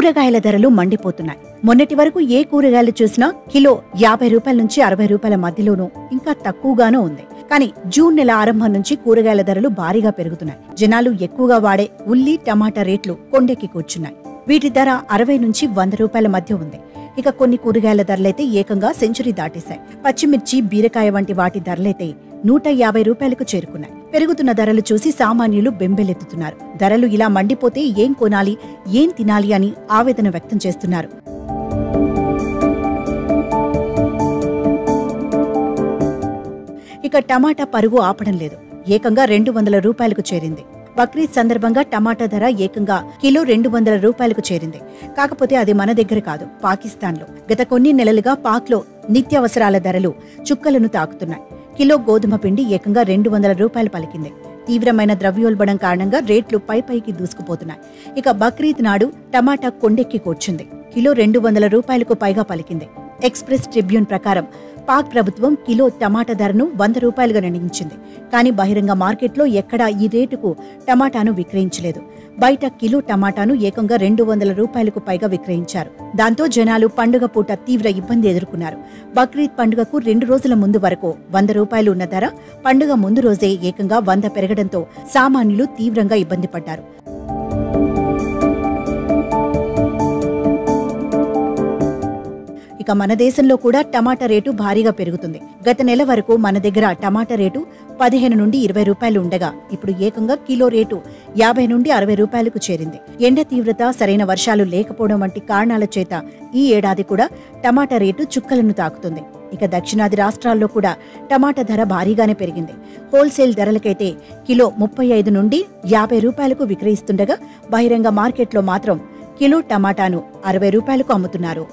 కూరగాయల ధరలు మండిపోతున్నాయి. మొన్నటి వరకు ఏ కూరగాయలు చూసినా కిలో 50 రూపాయల నుంచి 60 రూపాయల మధ్యలోనూ, ఇంకా తక్కువగానూ ఉంది. కానీ జూన్ నెల ఆరంభం నుంచి కూరగాయల ధరలు భారీగా పెరుగుతున్నాయి. జనాలు ఎక్కువగా వాడే ఉల్లి, టమాటా రేట్లు కొండెక్కి కూర్చున్నాయి. వీటి ధర 60 నుంచి 100 రూపాయల మధ్య ఉంది. ఇక కొన్ని కూరగాయల ధరలైతే ఏకంగా సెంచరీ దాటేశాయి. పచ్చిమిర్చి, బీరకాయ వంటి వాటి ధరలైతే 150 రూపాయలకు చేరుకున్నాయి. పెరుగుతున్న ధరలు చూసి సామాన్యులు బెంబెలెత్తుతున్నారు. ధరలు ఇలా మండిపోతే ఏం కొనాలి, ఏం తినాలి అని ఆవేదన వ్యక్తం చేస్తున్నారు. ఇక టమాటా పరుగు ఆపడం లేదు. ఏకంగా 200 రూపాయలకు చేరింది. బక్రీద్ సందర్భంగా టమాటా ధర ఏకంగా కిలో 200 రూపాయలకు చేరింది. కాకపోతే అది మన దగ్గర కాదు, పాకిస్తాన్లో. గత కొన్ని నెలలుగా పాక్లో నిత్యావసరాల ధరలు చుక్కలను తాకుతున్నాయి. కిలో గోధుమ పిండి ఏకంగా 200 రూపాయలు పలికింది. తీవ్రమైన ద్రవ్యోల్బణం కారణంగా రేట్లు పైకి దూసుకుపోతున్నాయి. ఇక బక్రీద్ నాడు టమాటా కొండెక్కి కూర్చుంది. కిలో 200 రూపాయలకు పైగా పలికింది. ఎక్స్ప్రెస్ ట్రిబ్యూన్ ప్రకారం పాక్ ప్రభుత్వం కిలో టమాటా ధరను 100 రూపాయలుగా నిర్ణయించింది. కానీ బహిరంగ మార్కెట్లో ఎక్కడా ఈ రేటుకు టమాటాను విక్రయించలేదు. బయట కిలో టమాటాను ఏకంగా 200 రూపాయలకు పైగా విక్రయించారు. దాంతో జనాలు పండుగ పూట తీవ్ర ఇబ్బంది ఎదుర్కొన్నారు. బక్రీద్ పండుగకు 2 రోజుల ముందు వరకు 100 రూపాయలు ఉన్న ధర పండుగ ముందు రోజే ఏకంగా 100 పెరగడంతో సామాన్యులు తీవ్రంగా ఇబ్బంది పడ్డారు. ఇక మన దేశంలో కూడా టమాటా రేటు భారీగా పెరుగుతుంది. గత నెల వరకు మన దగ్గర టమాటా రేటు 15 నుండి 20 రూపాయలు ఉండగా ఇప్పుడు ఏకంగా కిలో రేటు 50 నుండి 60 రూపాయలకు చేరింది. ఎండ తీవ్రత, సరైన వర్షాలు లేకపోవడం వంటి కారణాల చేత ఈ ఏడాది కూడా టమాటా రేటు చుక్కలను తాకుతుంది. ఇక దక్షిణాది రాష్ట్రాల్లో కూడా టమాటా ధర భారీగానే పెరిగింది. హోల్సేల్ ధరలకైతే కిలో 35 నుండి 50 రూపాయలకు విక్రయిస్తుండగా బహిరంగ మార్కెట్లో మాత్రం కిలో టమాటాను 60 రూపాయలకు అమ్ముతున్నారు.